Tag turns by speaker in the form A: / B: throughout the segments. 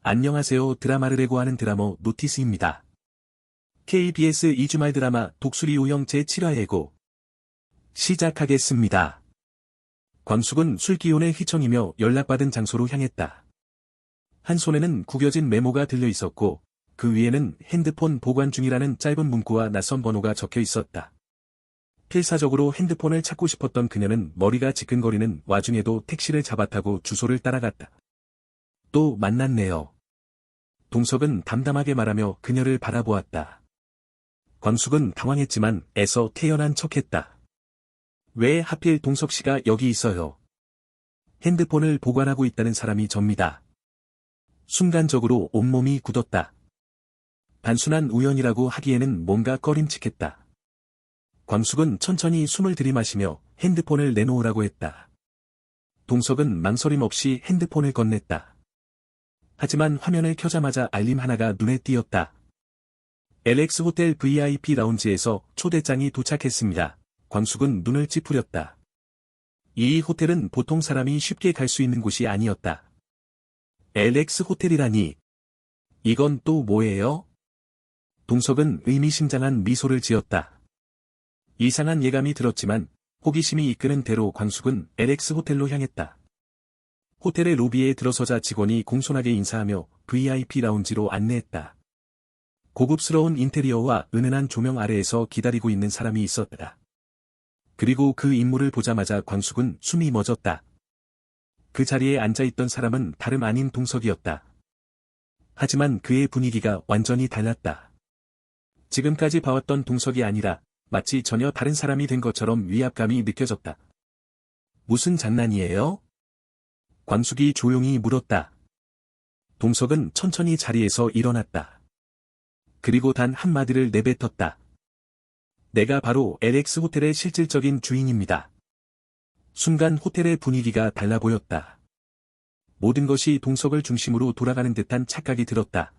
A: 안녕하세요. 드라마를 예고하는 드라마 노티스입니다. KBS 2주말 드라마 독수리 우형 제7화 예고 시작하겠습니다. 광숙은 술 기운에 휘청이며 연락받은 장소로 향했다. 한 손에는 구겨진 메모가 들려 있었고 그 위에는 핸드폰 보관 중이라는 짧은 문구와 낯선 번호가 적혀 있었다. 필사적으로 핸드폰을 찾고 싶었던 그녀는 머리가 지끈거리는 와중에도 택시를 잡아타고 주소를 따라갔다. 또 만났네요. 동석은 담담하게 말하며 그녀를 바라보았다. 광숙은 당황했지만 애써 태연한 척했다. 왜 하필 동석 씨가 여기 있어요? 핸드폰을 보관하고 있다는 사람이 접니다. 순간적으로 온몸이 굳었다. 단순한 우연이라고 하기에는 뭔가 꺼림칙했다. 광숙은 천천히 숨을 들이마시며 핸드폰을 내놓으라고 했다. 동석은 망설임 없이 핸드폰을 건넸다. 하지만 화면을 켜자마자 알림 하나가 눈에 띄었다. LX 호텔 VIP 라운지에서 초대장이 도착했습니다. 광숙은 눈을 찌푸렸다. 이 호텔은 보통 사람이 쉽게 갈 수 있는 곳이 아니었다. LX 호텔이라니. 이건 또 뭐예요? 동석은 의미심장한 미소를 지었다. 이상한 예감이 들었지만 호기심이 이끄는 대로 광숙은 LX 호텔로 향했다. 호텔의 로비에 들어서자 직원이 공손하게 인사하며 VIP 라운지로 안내했다. 고급스러운 인테리어와 은은한 조명 아래에서 기다리고 있는 사람이 있었다. 그리고 그 인물을 보자마자 광숙은 숨이 멎었다. 그 자리에 앉아있던 사람은 다름 아닌 동석이었다. 하지만 그의 분위기가 완전히 달랐다. 지금까지 봐왔던 동석이 아니라 마치 전혀 다른 사람이 된 것처럼 위압감이 느껴졌다. 무슨 장난이에요? 광숙이 조용히 물었다. 동석은 천천히 자리에서 일어났다. 그리고 단 한마디를 내뱉었다. 내가 바로 LX 호텔의 실질적인 주인입니다. 순간 호텔의 분위기가 달라 보였다. 모든 것이 동석을 중심으로 돌아가는 듯한 착각이 들었다.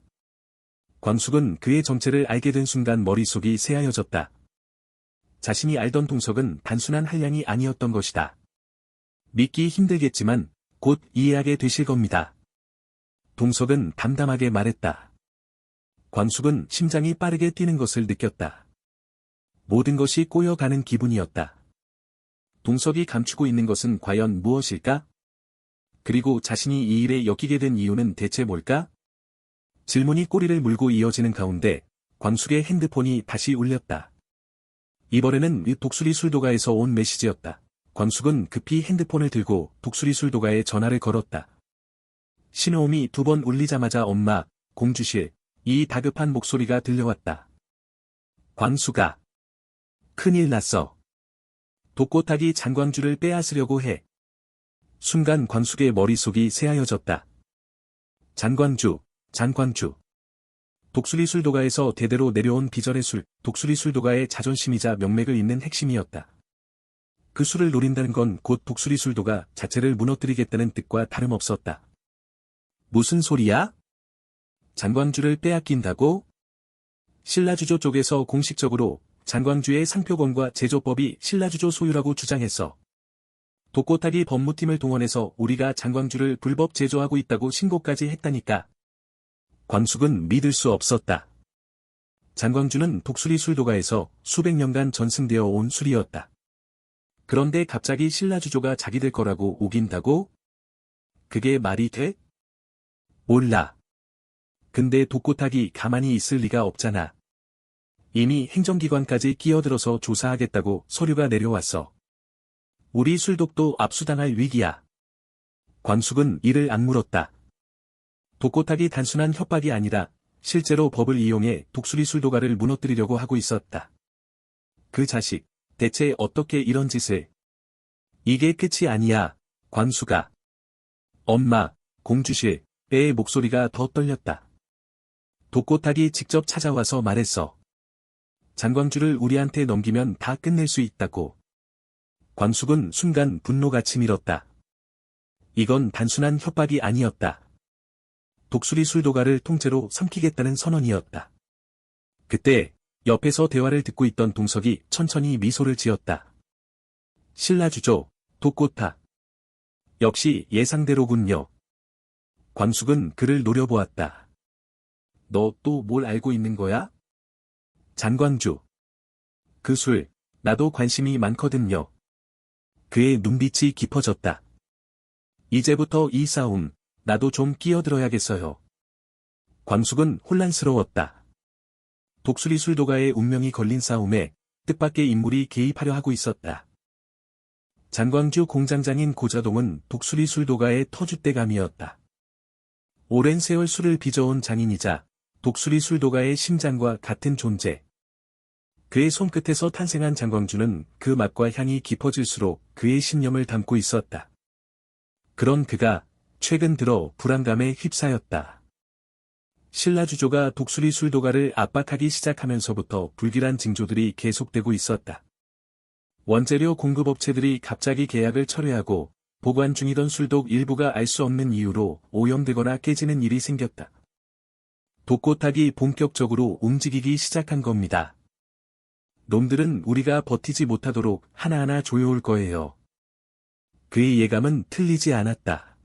A: 광숙은 그의 정체를 알게 된 순간 머릿속이 새하여졌다. 자신이 알던 동석은 단순한 한량이 아니었던 것이다. 믿기 힘들겠지만 곧 이해하게 되실 겁니다. 동석은 담담하게 말했다. 광숙은 심장이 빠르게 뛰는 것을 느꼈다. 모든 것이 꼬여가는 기분이었다. 동석이 감추고 있는 것은 과연 무엇일까? 그리고 자신이 이 일에 엮이게 된 이유는 대체 뭘까? 질문이 꼬리를 물고 이어지는 가운데 광숙의 핸드폰이 다시 울렸다. 이번에는 독수리 술도가에서 온 메시지였다. 광숙은 급히 핸드폰을 들고 독수리 술도가에 전화를 걸었다. 신호음이 2번 울리자마자 엄마, 공주실, 이 다급한 목소리가 들려왔다. 광숙아. 큰일 났어. 독고타기 장광주를 빼앗으려고 해. 순간 광숙의 머릿속이 새하여졌다. 장광주. 독수리 술도가에서 대대로 내려온 비절의 술, 독수리 술도가의 자존심이자 명맥을 잇는 핵심이었다. 그 술을 노린다는 건 곧 독수리 술도가 자체를 무너뜨리겠다는 뜻과 다름없었다. 무슨 소리야? 장광주를 빼앗긴다고? 신라주조 쪽에서 공식적으로 장광주의 상표권과 제조법이 신라주조 소유라고 주장했어. 독고타기 법무팀을 동원해서 우리가 장광주를 불법 제조하고 있다고 신고까지 했다니까. 광숙은 믿을 수 없었다. 장광주는 독수리 술도가에서 수백 년간 전승되어 온 술이었다. 그런데 갑자기 신라주조가 자기들 거라고 우긴다고? 그게 말이 돼? 몰라. 근데 독고타기 가만히 있을 리가 없잖아. 이미 행정기관까지 끼어들어서 조사하겠다고 서류가 내려왔어. 우리 술독도 압수당할 위기야. 광숙은 이를 악물었다. 독고타기 단순한 협박이 아니라 실제로 법을 이용해 독수리 술도가를 무너뜨리려고 하고 있었다. 그 자식. 대체 어떻게 이런 짓을? 이게 끝이 아니야, 광숙아. 엄마, 공주실, 의 목소리가 더 떨렸다. 독고타기 직접 찾아와서 말했어. 장광주를 우리한테 넘기면 다 끝낼 수 있다고. 광숙은 순간 분노가 치밀었다. 이건 단순한 협박이 아니었다. 독수리 술도가를 통째로 삼키겠다는 선언이었다. 그때 옆에서 대화를 듣고 있던 동석이 천천히 미소를 지었다. 신라주조, 독고타. 역시 예상대로군요. 광숙은 그를 노려보았다. 너 또 뭘 알고 있는 거야? 장광주. 그 술, 나도 관심이 많거든요. 그의 눈빛이 깊어졌다. 이제부터 이 싸움, 나도 좀 끼어들어야겠어요. 광숙은 혼란스러웠다. 독수리 술도가의 운명이 걸린 싸움에 뜻밖의 인물이 개입하려 하고 있었다. 장광주 공장장인 고자동은 독수리 술도가의 터줏대감이었다. 오랜 세월 술을 빚어온 장인이자 독수리 술도가의 심장과 같은 존재. 그의 손끝에서 탄생한 장광주는 그 맛과 향이 깊어질수록 그의 신념을 담고 있었다. 그런 그가 최근 들어 불안감에 휩싸였다. 신라주조가 독수리 술도가를 압박하기 시작하면서부터 불길한 징조들이 계속되고 있었다. 원재료 공급업체들이 갑자기 계약을 철회하고 보관 중이던 술독 일부가 알 수 없는 이유로 오염되거나 깨지는 일이 생겼다. 독고탁이 본격적으로 움직이기 시작한 겁니다. 놈들은 우리가 버티지 못하도록 하나하나 조여올 거예요. 그의 예감은 틀리지 않았다.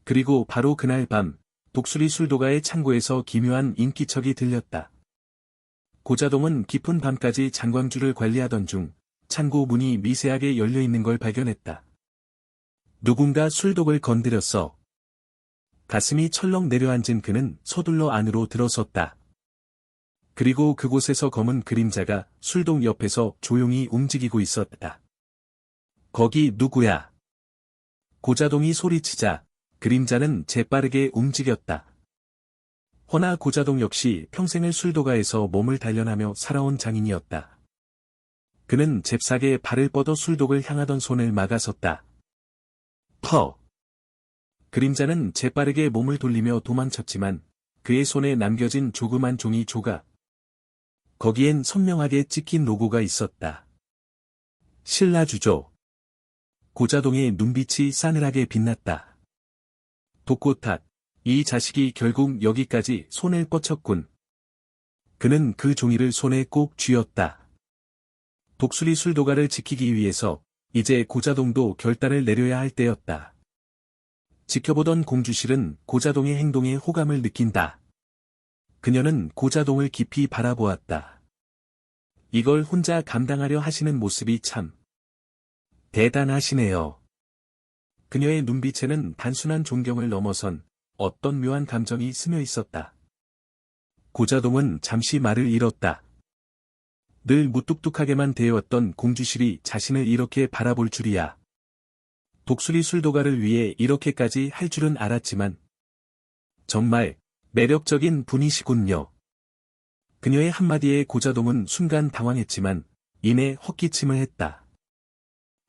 A: 그리고 바로 그날 밤, 독수리 술도가의 창고에서 기묘한 인기척이 들렸다. 고자동은 깊은 밤까지 장광주를 관리하던 중 창고 문이 미세하게 열려 있는 걸 발견했다. 누군가 술독을 건드렸어. 가슴이 철렁 내려앉은 그는 서둘러 안으로 들어섰다. 그리고 그곳에서 검은 그림자가 술독 옆에서 조용히 움직이고 있었다. 거기 누구야? 고자동이 소리치자 그림자는 재빠르게 움직였다. 허나 고자동 역시 평생을 술도가에서 몸을 단련하며 살아온 장인이었다. 그는 잽싸게 발을 뻗어 술독을 향하던 손을 막아섰다. 퍼! 그림자는 재빠르게 몸을 돌리며 도망쳤지만 그의 손에 남겨진 조그만 종이 조각. 거기엔 선명하게 찍힌 로고가 있었다. 신라주조. 고자동의 눈빛이 싸늘하게 빛났다. 독고탁, 이 자식이 결국 여기까지 손을 뻗쳤군. 그는 그 종이를 손에 꼭 쥐었다. 독수리 술도가를 지키기 위해서 이제 고자동도 결단을 내려야 할 때였다. 지켜보던 공주실은 고자동의 행동에 호감을 느낀다. 그녀는 고자동을 깊이 바라보았다. 이걸 혼자 감당하려 하시는 모습이 참 대단하시네요. 그녀의 눈빛에는 단순한 존경을 넘어선 어떤 묘한 감정이 스며 있었다. 고자동은 잠시 말을 잃었다. 늘 무뚝뚝하게만 대해왔던 공주실이 자신을 이렇게 바라볼 줄이야. 독수리 술도가를 위해 이렇게까지 할 줄은 알았지만 정말 매력적인 분이시군요. 그녀의 한마디에 고자동은 순간 당황했지만 이내 헛기침을 했다.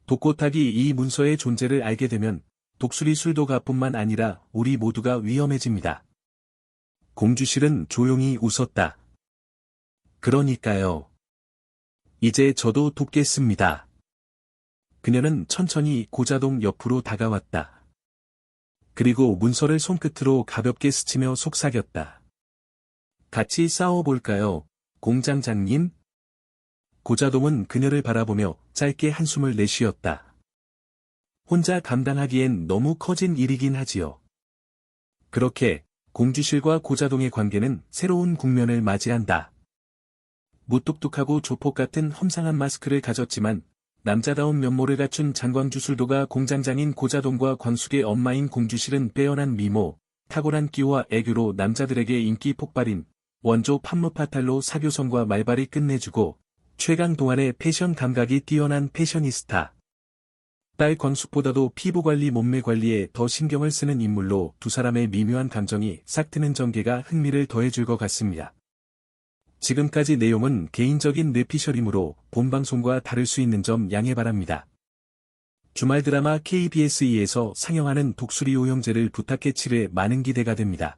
A: 독고탁이 이 문서의 존재를 알게 되면 독수리 술도가뿐만 아니라 우리 모두가 위험해집니다. 공주실은 조용히 웃었다. 그러니까요. 이제 저도 돕겠습니다. 그녀는 천천히 고자동 옆으로 다가왔다. 그리고 문서를 손끝으로 가볍게 스치며 속삭였다. 같이 싸워볼까요, 공장장님? 고자동은 그녀를 바라보며 짧게 한숨을 내쉬었다. 혼자 감당하기엔 너무 커진 일이긴 하지요. 그렇게 공주실과 고자동의 관계는 새로운 국면을 맞이한다. 무뚝뚝하고 조폭 같은 험상한 마스크를 가졌지만 남자다운 면모를 갖춘 장광주 술도가 공장장인 고자동과 광숙의 엄마인 공주실은 빼어난 미모, 탁월한 끼와 애교로 남자들에게 인기 폭발인 원조 판무파탈로 사교성과 말발이 끝내주고 최강 동안의 패션 감각이 뛰어난 패셔니스타. 딸 광숙보다도 피부관리 몸매관리에 더 신경을 쓰는 인물로 두 사람의 미묘한 감정이 싹 트는 전개가 흥미를 더해줄 것 같습니다. 지금까지 내용은 개인적인 뇌피셜이므로 본방송과 다를 수 있는 점 양해 바랍니다. 주말 드라마 KBS2에서 상영하는 독수리 오형제를 부탁해 7회 많은 기대가 됩니다.